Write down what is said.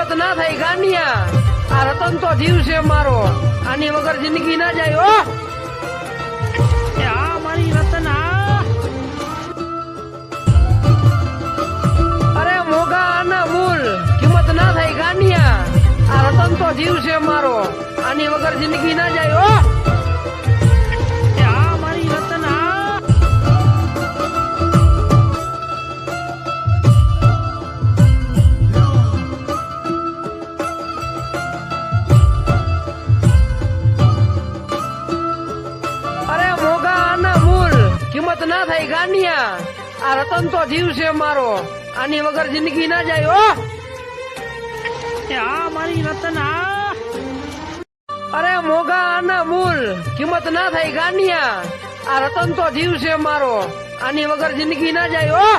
કિંમત ના થાય ગાંડિયા. આ રતન તો જીવ છે મારો, આની વગર જિંદગી ના જાય. ઓ આ મારી રતન આ. અરે મોગા આના મૂલ કિંમત ના થાય ગાંડિયા. આ રતન તો જીવ છે મારો, આની વગર જિંદગી ના જાય. ઓ આ મારી રતન આ. અરે મોગા આના મૂલ કિંમત ના થાય ગાંડિયા. આ રતન તો જીવ છે મારો, આની વગર જિંદગી ના જાય. ઓ આ મારી રતન આ. અરે મોગા આના મૂલ કિંમત ના થાય ગાંડિયા. આ રતન તો જીવ છે મારો, આની વગર જિંદગી ના જાય. ઓ